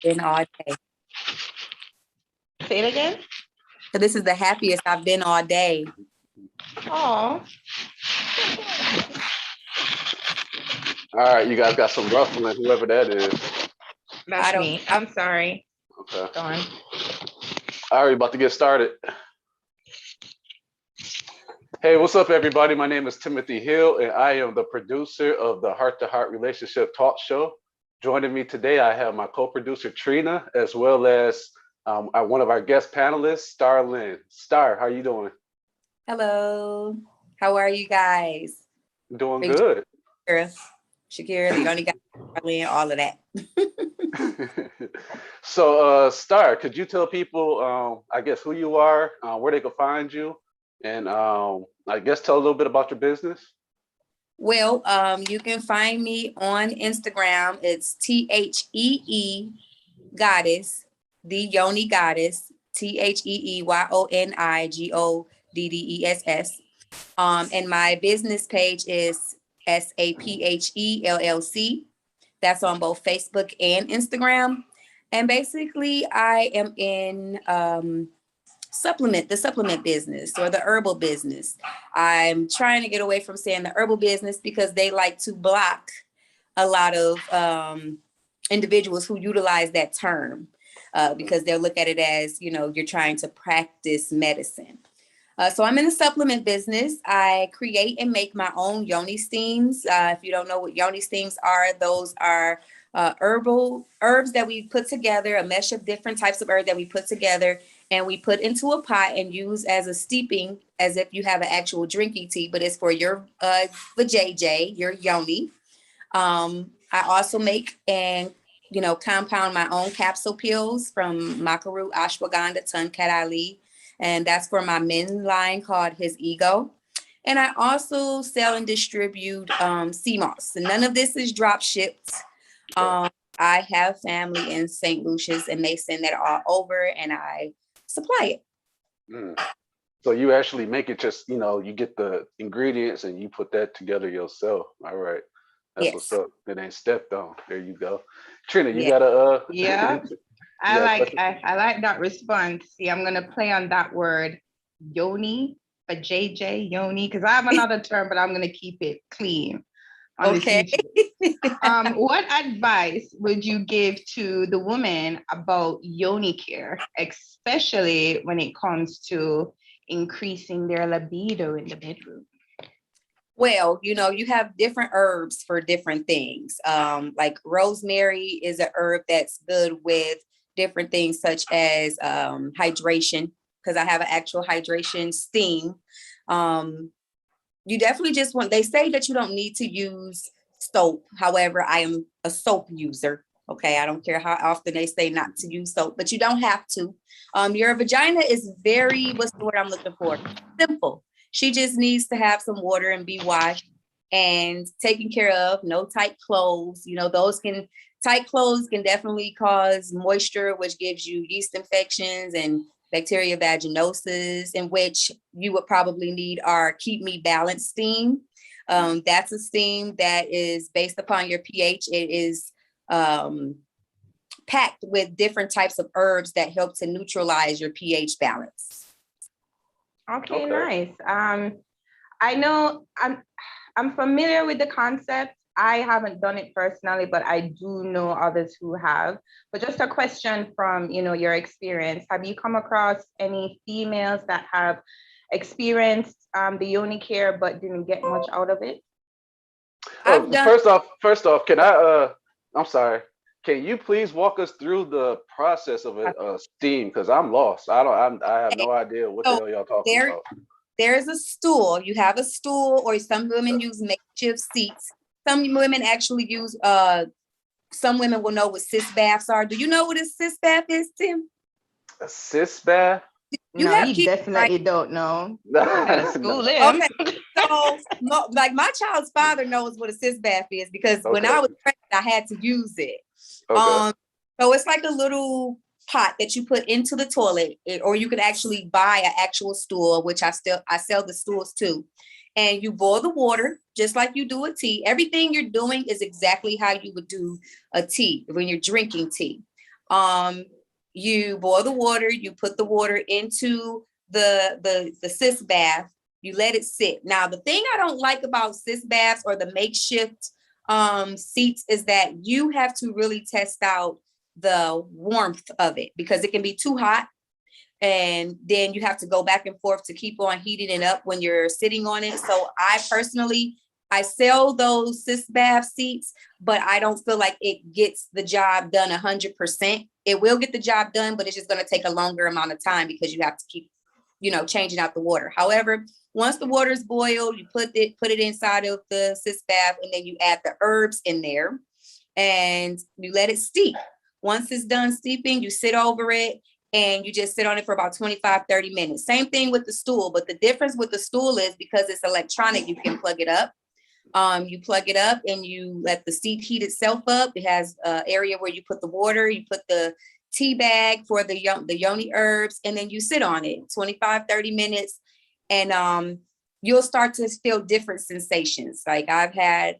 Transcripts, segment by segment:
been all day. Say it again. So this is the happiest I've been all day. Oh. All right, you guys got some ruffling, whoever that is. That's me. I'm sorry. Okay. Go on. All right, about to get started. Hey, what's up, everybody? My name is Timothy Hill, and I am the producer of the Heart to Heart Relationship Talk Show. Joining me today, I have my co-producer Trina, as well as one of our guest panelists, Star Lynn. Star, how you doing? Hello. How are you guys? Doing good. Shakira, the Yoni guy, all of that. So, Star, could you tell people, I guess, who you are, where they can find you, and I guess tell a little bit about your business? Well, you can find me on Instagram. It's THEE Goddess, the Yoni Goddess, THEEYONIGODDESS. And my business page is SAPHE LLC. That's on both Facebook and Instagram. And basically, I am in the supplement business or the herbal business. I'm trying to get away from saying the herbal business because they like to block a lot of individuals who utilize that term because they'll look at it as, you know, you're trying to practice medicine. So I'm in the supplement business. I create and make my own Yoni steams. If you don't know what Yoni steams are, those are herbs that we put together, a mesh of different types of herbs that we put together and we put into a pot and use as a steeping, as if you have an actual drinking tea, but it's for your vajayjay, your Yoni. I also make and compound my own capsule pills from Makaru, ashwagandha, Tunkat Ali. And that's for my men's line called His Ego. And I also sell and distribute sea moss. And none of this is drop shipped. I have family in St. Lucia's and they send that all over and I supply it. So you actually make it just, you get the ingredients and you put that together yourself. All right. That's what's up. It ain't stepped on. There you go. Trina, you got a yeah. I like that response. See, I'm gonna play on that word Yoni, a JJ Yoni, because I have another term, but I'm gonna keep it clean. Okay. What advice would you give to the woman about Yoni care, especially when it comes to increasing their libido in the bedroom? Well, you have different herbs for different things. Like rosemary is an herb that's good with different things such as hydration, because I have an actual hydration steam. You definitely they say that you don't need to use soap. However, I am a soap user. Okay, I don't care how often they say not to use soap, but you don't have to. Your vagina is very, what's the word I'm looking for? Simple. She just needs to have some water and be washed and taken care of. No tight clothes. Tight clothes can definitely cause moisture, which gives you yeast infections and bacteria vaginosis, in which you would probably need our Keep Me Balanced steam. That's a steam that is based upon your pH. It is packed with different types of herbs that help to neutralize your pH balance. Okay, nice. I know I'm familiar with the concept. I haven't done it personally, but I do know others who have. But just a question from, your experience. Have you come across any females that have experienced the Yoni care but didn't get much out of it? First off, can I'm sorry. Can you please walk us through the process of a steam? Because I'm lost. I have no idea what the hell y'all talking about. There's a stool. You have a stool, or some women use makeshift seats. Some women actually use, some women will know what cis baths are. Do you know what a cis bath is, Tim? A cis bath? He definitely don't know. School him. Okay, so like my child's father knows what a cis bath is because when I was pregnant, I had to use it. Okay. So it's like a little pot that you put into the toilet, or you can actually buy an actual stool, which I sell the stools too. And you boil the water just like you do a tea. Everything you're doing is exactly how you would do a tea when you're drinking tea. You boil the water, you put the water into the cis bath, you let it sit. Now, the thing I don't like about cis baths or the makeshift seats is that you have to really test out the warmth of it, because it can be too hot. And then you have to go back and forth to keep on heating it up when you're sitting on it. So I sell those cis bath seats, but I don't feel like it gets the job done 100%. It will get the job done, but it's just going to take a longer amount of time because you have to keep, changing out the water. However, once the water is boiled, you put it inside of the cis bath, and then you add the herbs in there and you let it steep. Once it's done steeping, you sit over it and you just sit on it for about 25-30 minutes. Same thing with the stool, but the difference with the stool is because it's electronic, you can plug it up. You plug it up and you let the seat heat itself up. It has an area where you put the water, you put the tea bag for the Yoni herbs, and then you sit on it 25-30 minutes, and you'll start to feel different sensations. Like I've had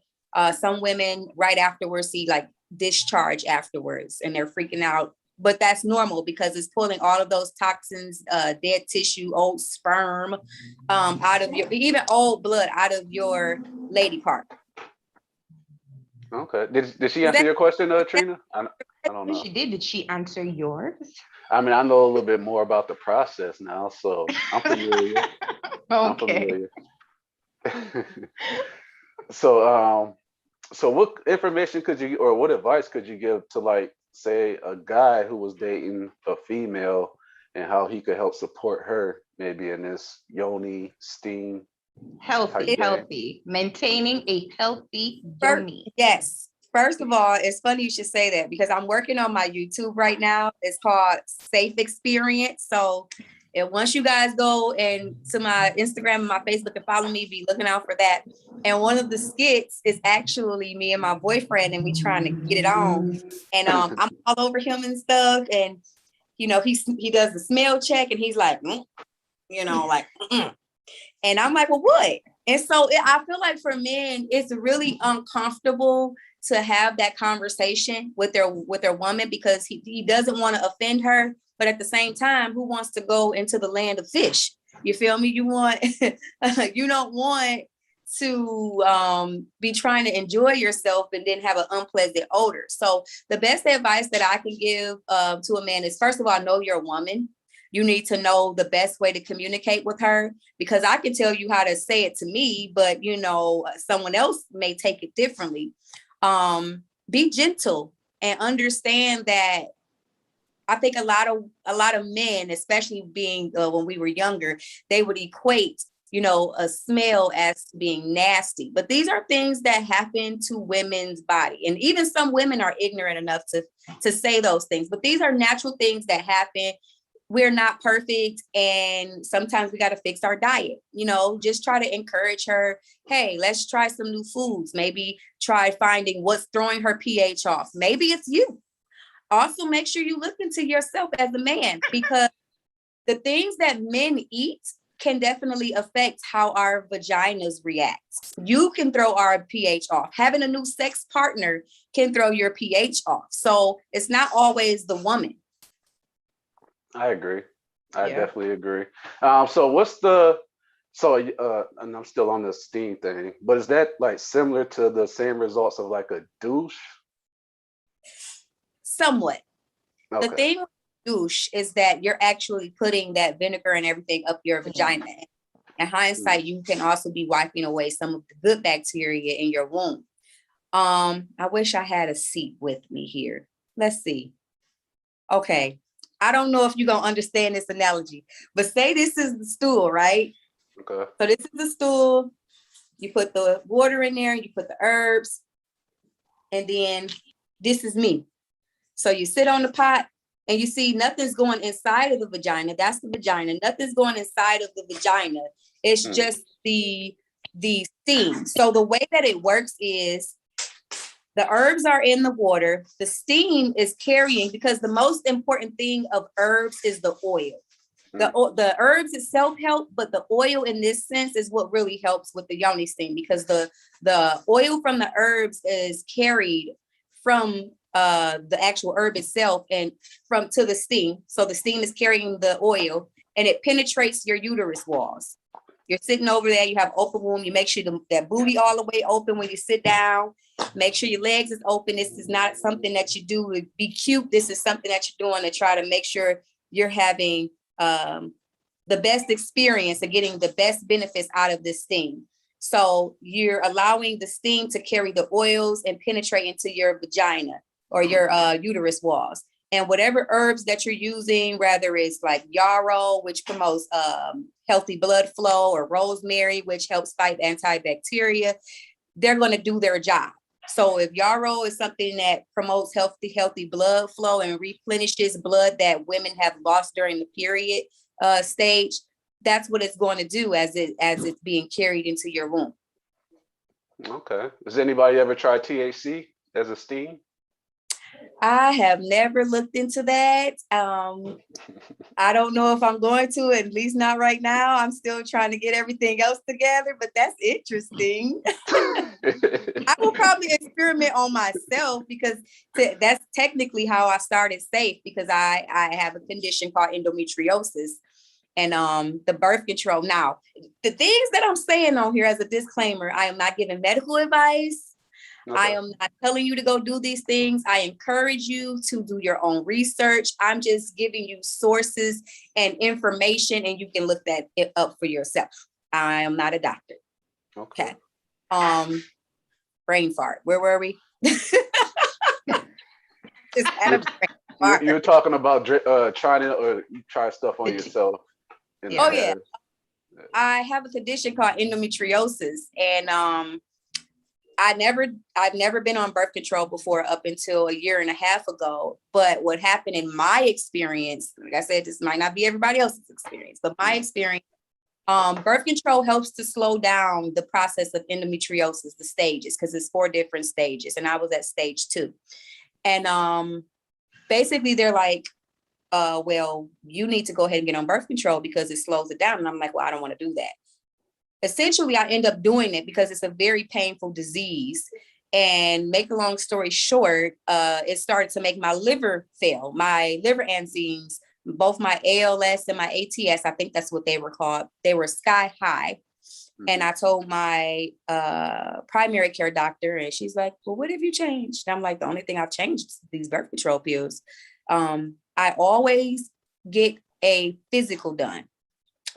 some women right afterwards see like discharge afterwards, and they're freaking out. But that's normal because it's pulling all of those toxins, dead tissue, old sperm, out of even old blood out of your lady part. Okay. Did she answer your question, Trina? I don't know. She did. Did she answer yours? I mean, I know a little bit more about the process now, so I'm familiar. Okay. I'm familiar. So what information could you, or what advice could you give to, like, say a guy who was dating a female and how he could help support her maybe in this Yoni steam? Healthy, maintaining a healthy Yoni. Yes. First of all, it's funny you should say that because I'm working on my YouTube right now. It's called Safe Experience. So once you guys go and to my Instagram and my Facebook and follow me, be looking out for that. And one of the skits is actually me and my boyfriend, and we trying to get it on. And I'm all over him and stuff. And he does the smell check, and he's like, like, mm-mm. And I'm like, well, what? And so I feel like for men, it's really uncomfortable to have that conversation with their woman because he doesn't want to offend her. But at the same time, who wants to go into the land of fish? You feel me? You don't want to be trying to enjoy yourself and then have an unpleasant odor. So the best advice that I can give to a man is, first of all, know your woman. You need to know the best way to communicate with her, because I can tell you how to say it to me, but someone else may take it differently. Be gentle and understand that I think a lot of men, especially being when we were younger, they would equate, a smell as being nasty. But these are things that happen to women's body. And even some women are ignorant enough to say those things. But these are natural things that happen. We're not perfect. And sometimes we got to fix our diet. Just try to encourage her. Hey, let's try some new foods. Maybe try finding what's throwing her pH off. Maybe it's you. Also, make sure you look into yourself as a man, because the things that men eat can definitely affect how our vaginas react. You can throw our pH off. Having a new sex partner can throw your pH off. So it's not always the woman. I agree. I definitely agree. So and I'm still on the steam thing, but is that like similar to the same results of like a douche? Somewhat. Okay. The thing with douche is that you're actually putting that vinegar and everything up your vagina. In hindsight, you can also be wiping away some of the good bacteria in your womb. I wish I had a seat with me here. Let's see. Okay. I don't know if you're going to understand this analogy, but say this is the stool, right? Okay. So this is the stool. You put the water in there, you put the herbs, and then this is me. So you sit on the pot and you see nothing's going inside of the vagina. That's the vagina. Nothing's going inside of the vagina. It's just the steam. So the way that it works is the herbs are in the water. The steam is carrying, because the most important thing of herbs is the oil. The herbs itself help, but the oil in this sense is what really helps with the yoni steam, because the oil from the herbs is carried from the actual herb itself and from to the steam. So the steam is carrying the oil and it penetrates your uterus walls. You're sitting over there, you have open womb, you make sure that booty all the way open when you sit down. Make sure your legs is open. This is not something that you do to be cute. This is something that you're doing to try to make sure you're having the best experience and getting the best benefits out of this steam. So you're allowing the steam to carry the oils and penetrate into your vagina or your uterus walls. And whatever herbs that you're using, whether it's like yarrow, which promotes healthy blood flow, or rosemary, which helps fight antibacteria, they're going to do their job. So if yarrow is something that promotes healthy blood flow and replenishes blood that women have lost during the period stage, that's what it's going to do as it's being carried into your womb. Okay. Has anybody ever tried THC as a steam? I have never looked into that. I don't know if I'm going to, at least not right now. I'm still trying to get everything else together, but that's interesting. I will probably experiment on myself because that's technically how I started safe, because I have a condition called endometriosis and the birth control. Now, the things that I'm saying on here as a disclaimer, I am not giving medical advice. Okay. I am not telling you to go do these things. I encourage you to do your own research. I'm just giving you sources and information, and you can look that up for yourself. I am not a doctor. Okay. Brain fart. Where were we? You're talking about trying to try stuff on yourself. Oh yeah. I have a condition called endometriosis, and I've never been on birth control before up until a year and a half ago. But what happened in my experience, like I said, this might not be everybody else's experience, but my experience, birth control helps to slow down the process of endometriosis, the stages, because it's 4 different stages. And I was at stage 2. And basically they're like, well, you need to go ahead and get on birth control because it slows it down. And I'm like, well, I don't want to do that. Essentially, I end up doing it because it's a very painful disease. And make a long story short, it started to make my liver fail. My liver enzymes, both my ALS and my ATS, I think that's what they were called, they were sky high. Mm-hmm. And I told my primary care doctor, and she's like, well, what have you changed? And I'm like, the only thing I've changed is these birth control pills. I always get a physical done.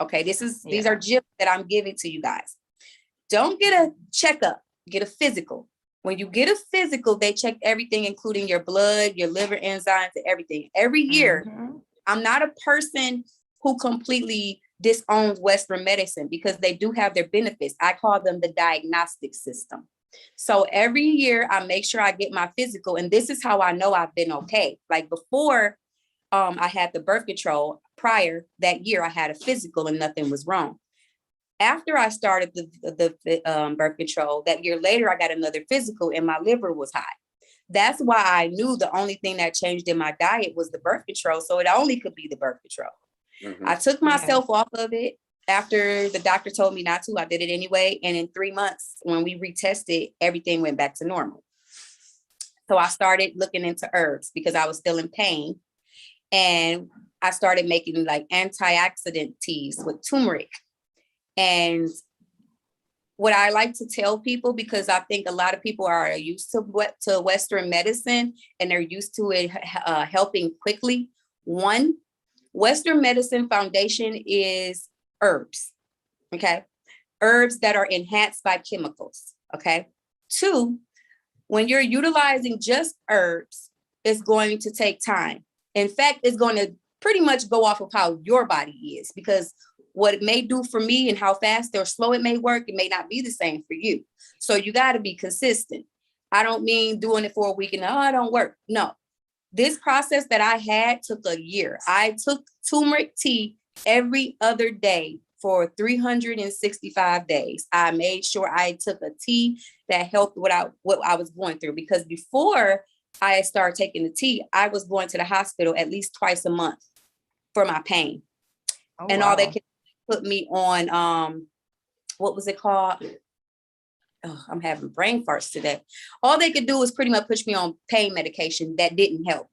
Okay, these are gifts that I'm giving to you guys. Don't get a checkup, get a physical. When you get a physical, they check everything, including your blood, your liver enzymes, and everything. Every year, I'm not a person who completely disowns Western medicine because they do have their benefits. I call them the diagnostic system. So every year I make sure I get my physical, and this is how I know I've been okay. Like before I had the birth control, prior that year I had a physical and nothing was wrong. After I started the birth control, that year later I got another physical and my liver was high. That's why I knew the only thing that changed in my diet was the birth control. So it only could be the birth control. Mm-hmm. I took myself off of it after the doctor told me not to. I did it anyway. And in 3 months, when we retested, everything went back to normal. So I started looking into herbs because I was still in pain. And I started making like antioxidant teas with turmeric. And what I like to tell people, because I think a lot of people are used to Western medicine and they're used to it helping quickly. 1, Western medicine foundation is herbs, okay? Herbs that are enhanced by chemicals, okay? 2, when you're utilizing just herbs, it's going to take time. In fact, it's going to pretty much go off of how your body is, because what it may do for me and how fast or slow it may work, it may not be the same for you. So you got to be consistent. I don't mean doing it for a week and, oh, it don't work. No, this process that I had took a year. I took turmeric tea every other day for 365 days. I made sure I took a tea that helped what I was going through, because before I started taking the tea, I was going to the hospital at least twice a month for my pain. All they could put me on, what was it called? I'm having brain farts today. All they could do was pretty much push me on pain medication that didn't help.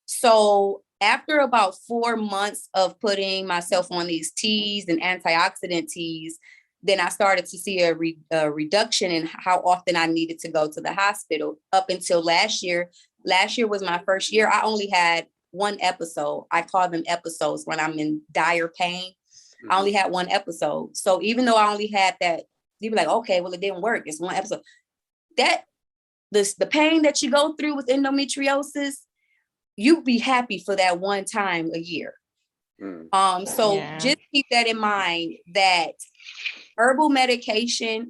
So after about 4 months of putting myself on these teas and antioxidant teas, then I started to see a reduction in how often I needed to go to the hospital up until last year. Last year was my first year. I only had one episode. I call them episodes when I'm in dire pain. I only had one episode. So even though I only had that, you'd be like, okay, well, it didn't work. It's one episode. That the pain that you go through with endometriosis, you'd be happy for that one time a year. So just keep that in mind, that herbal medication,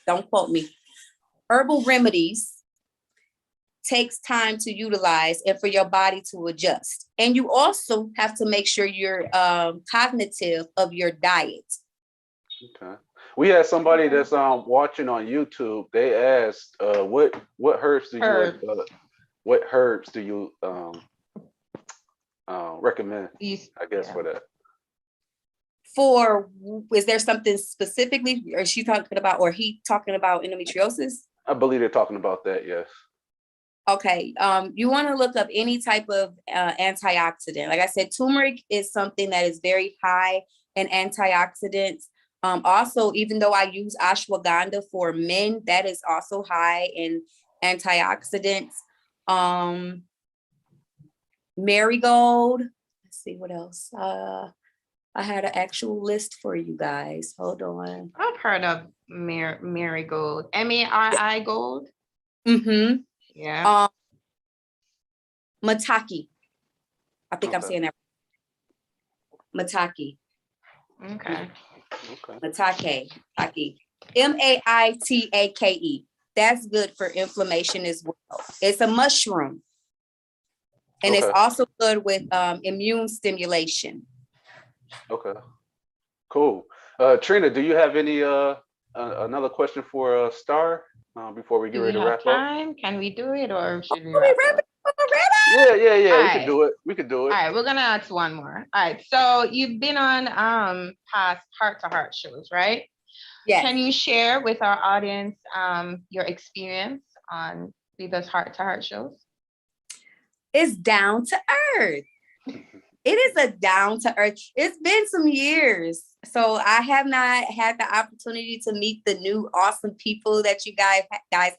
don't quote me, herbal remedies takes time to utilize and for your body to adjust. And you also have to make sure you're cognitive of your diet. Okay. We had somebody that's watching on YouTube. They asked, what herbs do you what herbs do you recommend? I guess for that. Is there something specifically, or is she talking about, or he talking about endometriosis? I believe they're talking about that. Yes. Okay. You want to look up any type of antioxidant. Like I said, turmeric is something that is very high in antioxidants. Also, even though I use ashwagandha for men, that is also high in antioxidants. Marigold. Let's see what else. I had an actual list for you guys. Hold on. I've heard of marigold. M-A-R-I gold. Mm-hmm. Yeah. Mataki. I think I'm saying that. Mataki. Okay. Matake. M-A-I-T-A-K-E. That's good for inflammation as well. It's a mushroom. And it's also good with immune stimulation. Okay. Cool. Trina, do you have any another question for Star before we get ready to wrap up? Can we do it, or should we wrap up? Yeah. All We can do it. All right, we're gonna ask one more. All right. So you've been on past heart-to-heart shows, right? Yes. Can you share with our audience your experience on those heart-to-heart shows? It's down to earth. It is a down to earth. It's been some years. So I have not had the opportunity to meet the new awesome people that you guys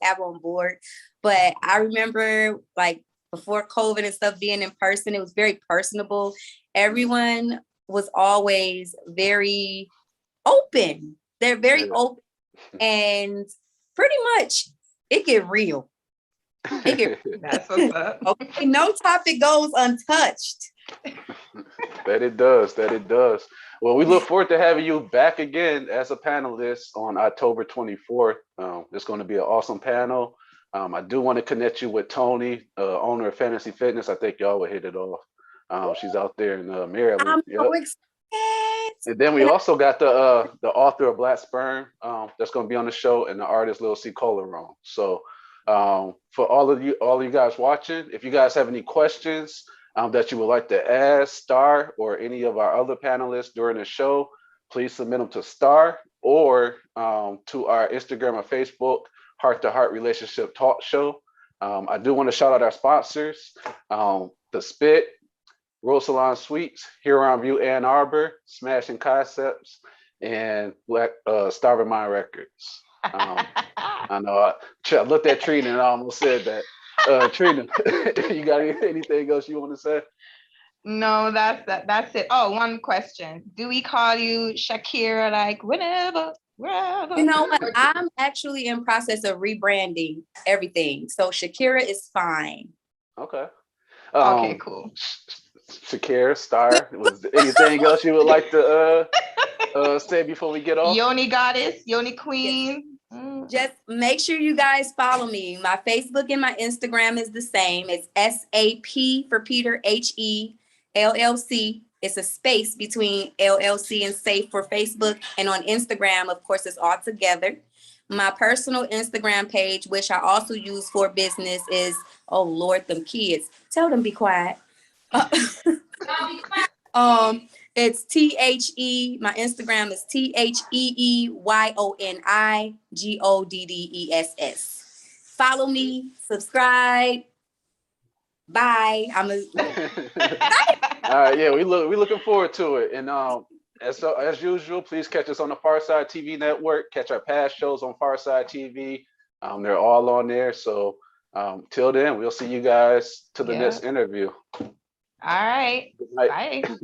have on board. But I remember, like, before COVID and stuff, being in person, it was very personable. Everyone was always very open. They're very open. And pretty much it get real. That's what's up. Okay, no topic goes untouched. That it does. Well, we look forward to having you back again as a panelist on October 24th. It's going to be an awesome panel. I do want to connect you with Tony, owner of Fantasy Fitness. I think y'all would hit it off. She's out there in Maryland. I'm so excited. And then we also got the author of Black Sperm that's going to be on the show, and the artist Lil C. Colaron. So for all of you guys watching, if you guys have any questions that you would like to ask Star or any of our other panelists during the show, please submit them to Star or to our Instagram or Facebook, Heart to Heart Relationship Talk Show. I do want to shout out our sponsors, The Spit, Rose Salon Suites, Huron View Ann Arbor, Smashing Concepts, and Starving Mind Records. I know I looked at Trina and I almost said that. Trina, you got anything else you want to say? No, that's it. Oh, one question. Do we call you Shakira, like whenever, wherever? You know what? I'm actually in process of rebranding everything. So Shakira is fine. Okay. Okay, cool. Shakira, Star, was there anything else you would like to say before we get off? Yoni Goddess, Yoni Queen. Just make sure you guys follow me. My Facebook and my Instagram is the same. It's SAP for Peter, HE LLC. It's a space between LLC and safe for Facebook. And on Instagram, of course, it's all together. My personal Instagram page, which I also use for business, is, oh Lord, them kids. Tell them be quiet. It's THE. My Instagram is THEEYONIGODDESS. Follow me, subscribe. Bye. All right, yeah, we're looking forward to it. And as usual, please catch us on the Farside TV network. Catch our past shows on Farside TV. They're all on there. So till then, we'll see you guys to the next interview. All right. Good night. Bye.